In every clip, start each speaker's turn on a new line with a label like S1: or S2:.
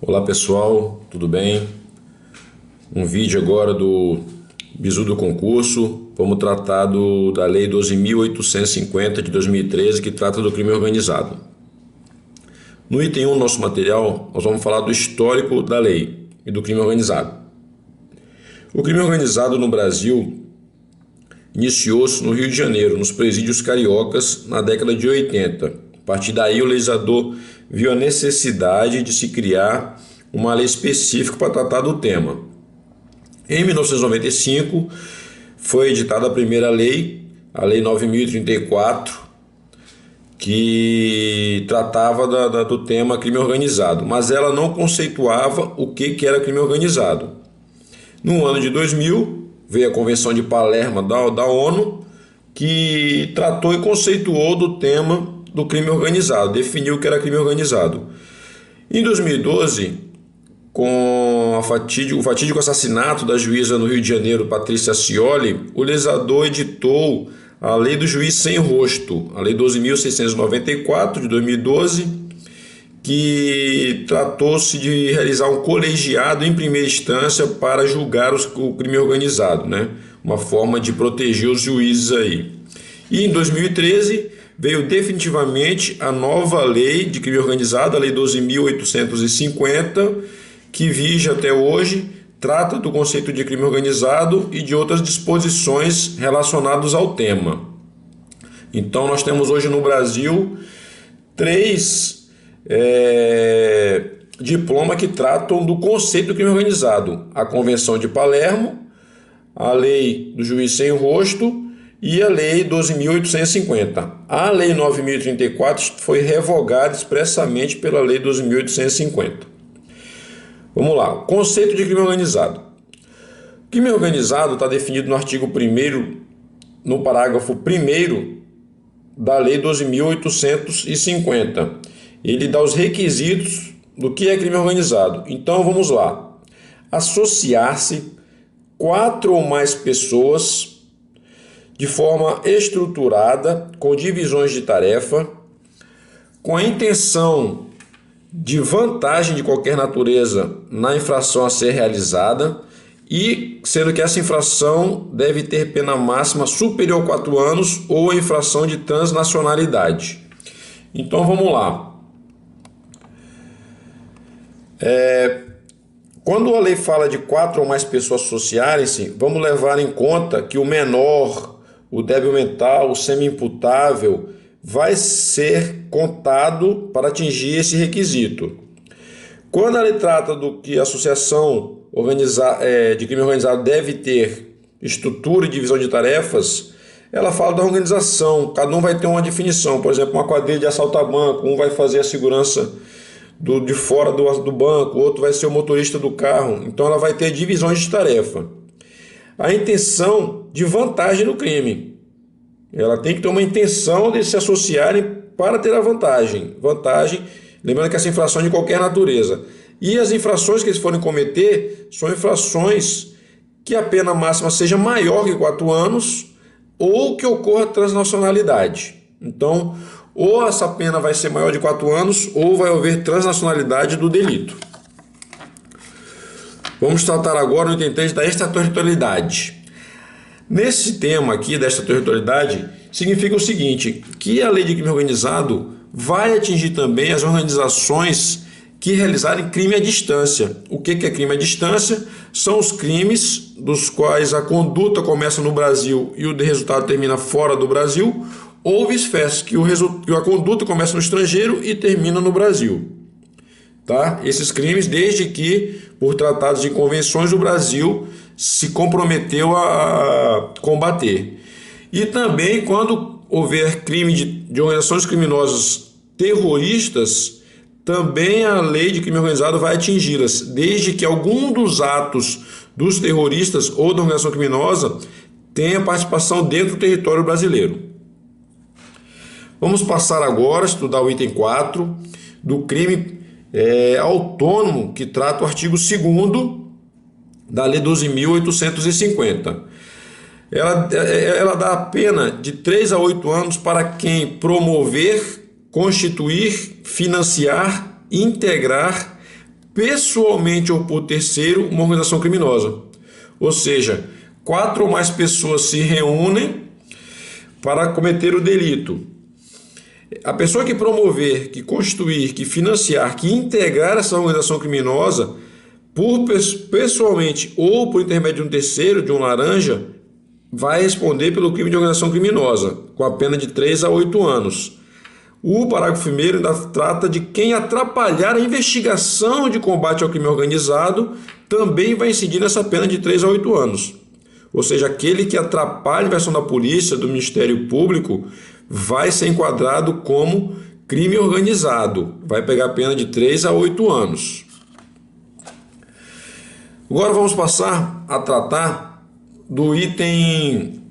S1: Olá pessoal, tudo bem? Um vídeo agora do Bizu do Concurso. Vamos tratar da Lei 12.850 de 2013, que trata do crime organizado. No item 1 do nosso material, nós vamos falar do histórico da lei e do crime organizado. O crime organizado no Brasil iniciou-se no Rio de Janeiro, nos presídios cariocas, na década de 80. A partir daí, o legislador viu a necessidade de se criar uma lei específica para tratar do tema. Em 1995, foi editada a primeira lei, a Lei 9.034, que tratava do tema crime organizado, mas ela não conceituava o que era crime organizado. No ano de 2000, veio a Convenção de Palermo da ONU, que tratou e conceituou do tema do crime organizado, definiu o que era crime organizado. Em 2012, com o fatídico assassinato da juíza no Rio de Janeiro, Patrícia Scioli, o legislador editou a Lei do Juiz Sem Rosto, a Lei 12.694 de 2012, que tratou-se de realizar um colegiado em primeira instância para julgar o crime organizado, né? Uma forma de proteger os juízes aí. E em 2013 veio definitivamente a nova lei de crime organizado, a Lei 12.850, que vige até hoje, trata do conceito de crime organizado e de outras disposições relacionadas ao tema. Então nós temos hoje no Brasil três diplomas que tratam do conceito do crime organizado: a Convenção de Palermo, a Lei do Juiz Sem Rosto e a Lei 12.850. A Lei 9.034 foi revogada expressamente pela Lei 12.850. Vamos lá, conceito de crime organizado. Crime organizado está definido no artigo 1º, no parágrafo 1º da Lei 12.850. Ele dá os requisitos do que é crime organizado. Então vamos lá. Associar-se 4 ou mais pessoas de forma estruturada, com divisões de tarefa, com a intenção de vantagem de qualquer natureza na infração a ser realizada, e sendo que essa infração deve ter pena máxima superior a 4 anos ou a infração de transnacionalidade. Então vamos lá. Quando a lei fala de 4 ou mais pessoas associarem-se, vamos levar em conta que o menor, o débil mental, o semi-imputável, vai ser contado para atingir esse requisito. Quando a lei trata do que a associação de crime organizado deve ter estrutura e divisão de tarefas, ela fala da organização, cada um vai ter uma definição. Por exemplo, uma quadrilha de assalto a banco, um vai fazer a segurança de fora do banco, o outro vai ser o motorista do carro. Então ela vai ter divisões de tarefa. A intenção de vantagem no crime. Ela tem que ter uma intenção de se associarem para ter a vantagem. Lembrando que essa infração é de qualquer natureza. E as infrações que eles forem cometer são infrações que a pena máxima seja maior que 4 anos ou que ocorra transnacionalidade. Então, ou essa pena vai ser maior de 4 anos ou vai haver transnacionalidade do delito. Vamos tratar agora no item 3 da extraterritorialidade. Nesse tema aqui da extraterritorialidade, significa o seguinte, que a lei de crime organizado vai atingir também as organizações que realizarem crime à distância. O que é crime à distância? São os crimes dos quais a conduta começa no Brasil e o resultado termina fora do Brasil, ou vice-versa, que a conduta começa no estrangeiro e termina no Brasil. Tá? Esses crimes, desde que, por tratados e convenções, o Brasil se comprometeu a combater. E também quando houver crime de organizações criminosas terroristas, também a lei de crime organizado vai atingi-las, desde que algum dos atos dos terroristas ou da organização criminosa tenha participação dentro do território brasileiro. Vamos passar agora a estudar o item 4 do crime autônomo, que trata o artigo 2º da Lei 12.850. Ela dá a pena de 3 a 8 anos para quem promover, constituir, financiar, integrar, pessoalmente ou por terceiro uma organização criminosa. Ou seja, 4 ou mais pessoas se reúnem para cometer o delito. A pessoa que promover, que constituir, que financiar, que integrar essa organização criminosa, pessoalmente ou por intermédio de um terceiro, de um laranja, vai responder pelo crime de organização criminosa, com a pena de 3 a 8 anos. O parágrafo 1º ainda trata de quem atrapalhar a investigação de combate ao crime organizado, também vai incidir nessa pena de 3 a 8 anos. Ou seja, aquele que atrapalha a investigação da polícia, do Ministério Público, vai ser enquadrado como crime organizado. Vai pegar a pena de 3 a 8 anos. Agora vamos passar a tratar do item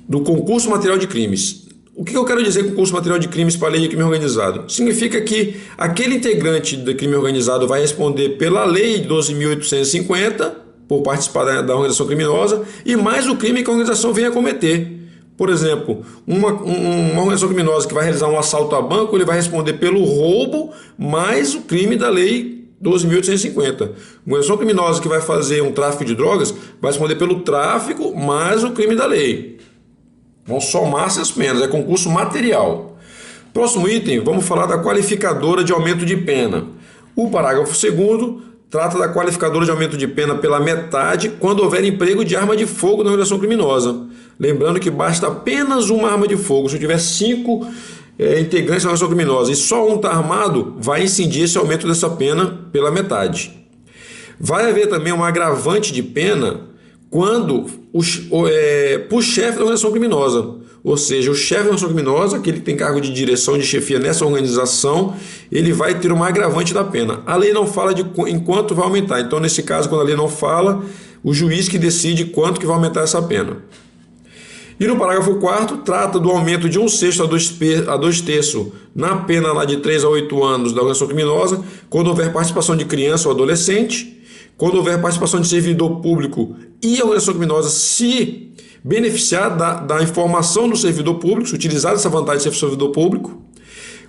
S1: do concurso material de crimes. O que eu quero dizer com concurso material de crimes para a lei de crime organizado? Significa que aquele integrante do crime organizado vai responder pela lei 12.850, por participar da organização criminosa, e mais o crime que a organização venha a cometer. Por exemplo, uma organização criminosa que vai realizar um assalto a banco, ele vai responder pelo roubo mais o crime da lei 12.850. Uma organização criminosa que vai fazer um tráfico de drogas vai responder pelo tráfico mais o crime da lei. Vão somar essas penas, é concurso material. Próximo item, vamos falar da qualificadora de aumento de pena. O parágrafo 2º trata da qualificadora de aumento de pena pela metade quando houver emprego de arma de fogo na organização criminosa. Lembrando que basta apenas uma arma de fogo. Se eu tiver 5 integrantes da organização criminosa e só um está armado, vai incidir esse aumento dessa pena pela metade. Vai haver também um agravante de pena quando por chefe da organização criminosa. Ou seja, o chefe da organização criminosa, aquele que tem cargo de direção, de chefia nessa organização, ele vai ter uma agravante da pena. A lei não fala de em quanto vai aumentar. Então, nesse caso, quando a lei não fala, o juiz que decide quanto que vai aumentar essa pena. E no parágrafo 4º, trata do aumento de 1/6 a 2/3 na pena lá de 3 a 8 anos da organização criminosa, quando houver participação de criança ou adolescente, quando houver participação de servidor público e a organização criminosa se beneficiar da informação do servidor público, se utilizar essa vantagem de ser servidor público.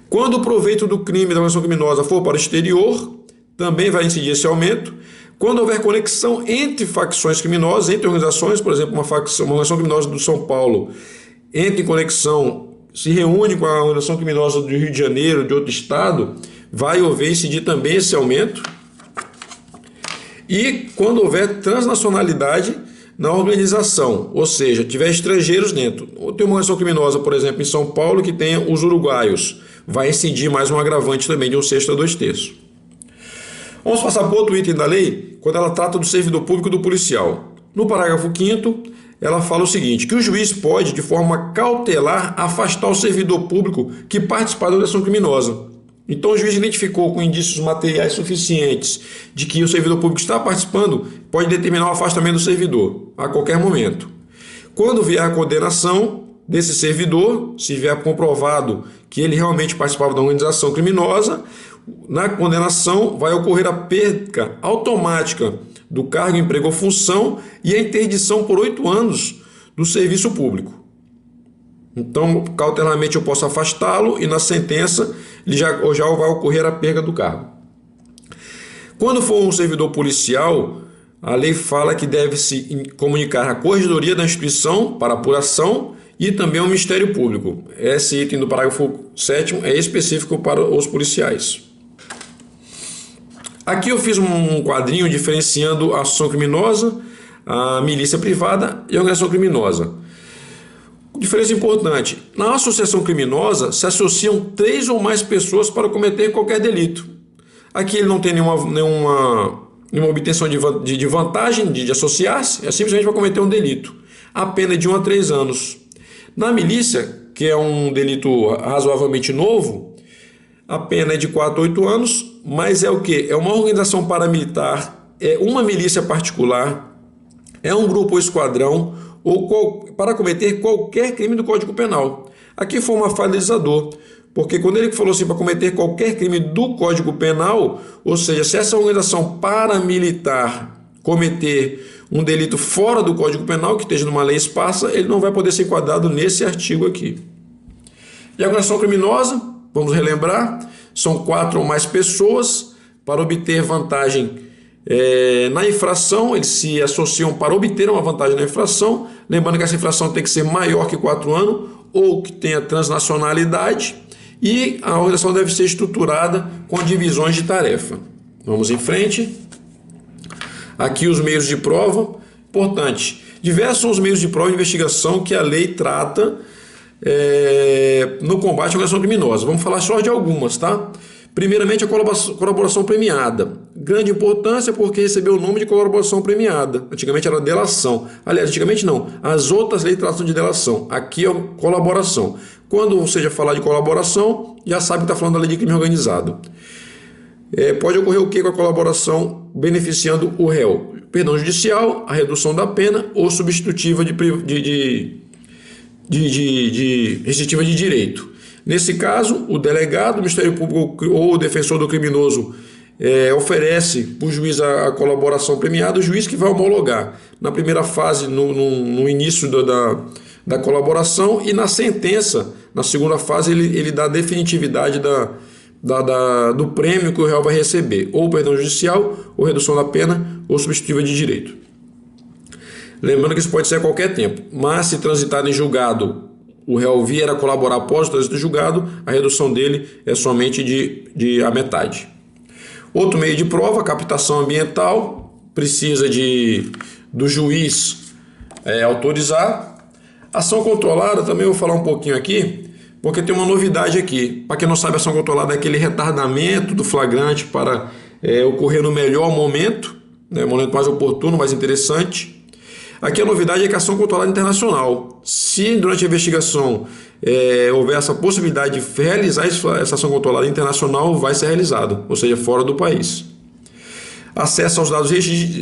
S1: Quando o proveito do crime da organização criminosa for para o exterior, também vai incidir esse aumento. Quando houver conexão entre facções criminosas, entre organizações, por exemplo, uma organização criminosa do São Paulo entra em conexão, se reúne com a organização criminosa do Rio de Janeiro, de outro estado, vai incidir também esse aumento. E quando houver transnacionalidade na organização, ou seja, tiver estrangeiros dentro. Ou tem uma organização criminosa, por exemplo, em São Paulo, que tenha os uruguaios, vai incidir mais um agravante também de 1/6 a 2/3. Vamos passar para outro item da lei, quando ela trata do servidor público e do policial. No parágrafo 5º, ela fala o seguinte, que o juiz pode, de forma cautelar, afastar o servidor público que participar da organização criminosa. Então, o juiz identificou com indícios materiais suficientes de que o servidor público está participando, pode determinar o afastamento do servidor a qualquer momento. Quando vier a condenação desse servidor, se vier comprovado que ele realmente participava da organização criminosa, na condenação vai ocorrer a perda automática do cargo, emprego ou função e a interdição por 8 anos do serviço público. Então, cautelarmente eu posso afastá-lo e na sentença já vai ocorrer a perda do cargo. Quando for um servidor policial, a lei fala que deve-se comunicar à corregedoria da instituição para apuração e também ao Ministério Público. Esse item do parágrafo 7º é específico para os policiais. Aqui eu fiz um quadrinho diferenciando a associação criminosa, a milícia privada e a organização criminosa. Diferença importante, na associação criminosa se associam 3 ou mais pessoas para cometer qualquer delito. Aqui ele não tem nenhuma obtenção de vantagem de associar-se, é simplesmente para cometer um delito. A pena é de 1 a 3 anos. Na milícia, que é um delito razoavelmente novo, a pena é de 4 a 8 anos, mas é o quê? É uma organização paramilitar, é uma milícia particular, é um grupo ou esquadrão, para cometer qualquer crime do Código Penal. Aqui foi uma falha do legislador, porque quando ele falou assim para cometer qualquer crime do Código Penal, ou seja, se essa organização paramilitar cometer um delito fora do Código Penal, que esteja numa lei esparsa, ele não vai poder ser enquadrado nesse artigo aqui. E a organização criminosa, vamos relembrar, são 4 ou mais pessoas para obter vantagem na infração, eles se associam para obter uma vantagem na infração, lembrando que essa infração tem que ser maior que 4 anos ou que tenha transnacionalidade, e a organização deve ser estruturada com divisões de tarefa. Vamos em frente. Aqui os meios de prova. Importante, diversos são os meios de prova e investigação que a lei trata no combate à organização criminosa. Vamos falar só de algumas, tá? Primeiramente, a colaboração premiada. Grande importância porque recebeu o nome de colaboração premiada. Antigamente era delação. Aliás, antigamente não. As outras leis tratam de delação. Aqui é colaboração. Quando você já falar de colaboração, já sabe que está falando da lei de crime organizado. Pode ocorrer o que com a colaboração beneficiando o réu? Perdão judicial, a redução da pena ou substitutiva de restritiva de direito. Nesse caso, o delegado, o Ministério Público ou o defensor do criminoso oferece para o juiz a colaboração premiada, o juiz que vai homologar na primeira fase, no início da colaboração, e na sentença, na segunda fase, ele dá definitividade do prêmio que o réu vai receber, ou perdão judicial, ou redução da pena, ou substitutiva de direito. Lembrando que isso pode ser a qualquer tempo, mas se transitado em julgado, o réu vier a colaborar após o trânsito do julgado, a redução dele é somente de a metade. Outro meio de prova, captação ambiental, precisa do juiz autorizar. Ação controlada, também vou falar um pouquinho aqui, porque tem uma novidade aqui. Para quem não sabe, ação controlada é aquele retardamento do flagrante para ocorrer no melhor momento, momento mais oportuno, mais interessante. Aqui a novidade é que a ação controlada internacional. Se durante a investigação houver essa possibilidade de realizar essa ação controlada internacional, vai ser realizado, ou seja, fora do país. Acesso aos dados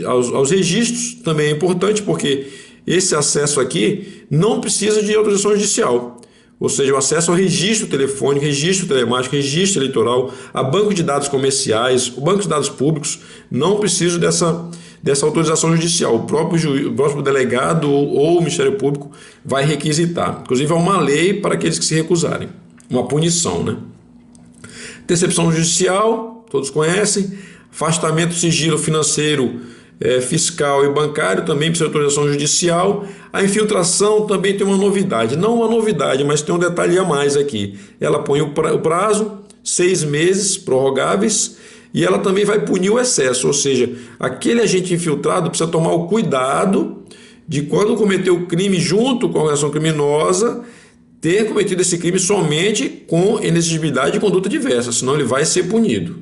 S1: aos registros também é importante, porque esse acesso aqui não precisa de autorização judicial. Ou seja, o acesso ao registro telefônico, registro telemático, registro eleitoral, a banco de dados comerciais, o banco de dados públicos, não precisa dessa autorização judicial. O próprio delegado ou o Ministério Público vai requisitar. Inclusive, é uma lei para aqueles que se recusarem. Uma punição, né? Intercepção judicial, todos conhecem. Afastamento do sigilo financeiro, fiscal e bancário, também precisa de autorização judicial. A infiltração também tem uma novidade. Não uma novidade, mas tem um detalhe a mais aqui. Ela põe o prazo, 6 meses prorrogáveis, e ela também vai punir o excesso, ou seja, aquele agente infiltrado precisa tomar o cuidado de, quando cometer o crime junto com a organização criminosa, ter cometido esse crime somente com inexigibilidade e conduta diversa, senão ele vai ser punido.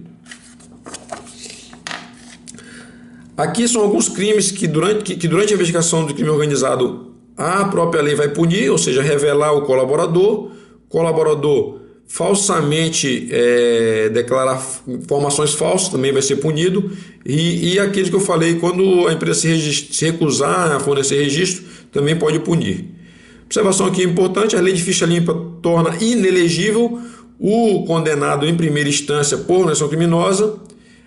S1: Aqui são alguns crimes que durante a investigação do crime organizado a própria lei vai punir, ou seja, revelar o colaborador falsamente declarar informações falsas também vai ser punido, e aqueles que eu falei, quando a empresa se recusar a fornecer registro, também pode punir. Observação aqui importante: a lei de ficha limpa torna inelegível o condenado em primeira instância por organização criminosa,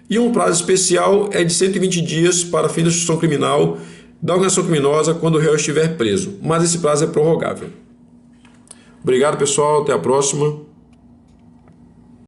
S1: e um prazo especial é de 120 dias para fim da instrução criminal da organização criminosa quando o réu estiver preso, mas esse prazo é prorrogável. Obrigado, pessoal, até a próxima.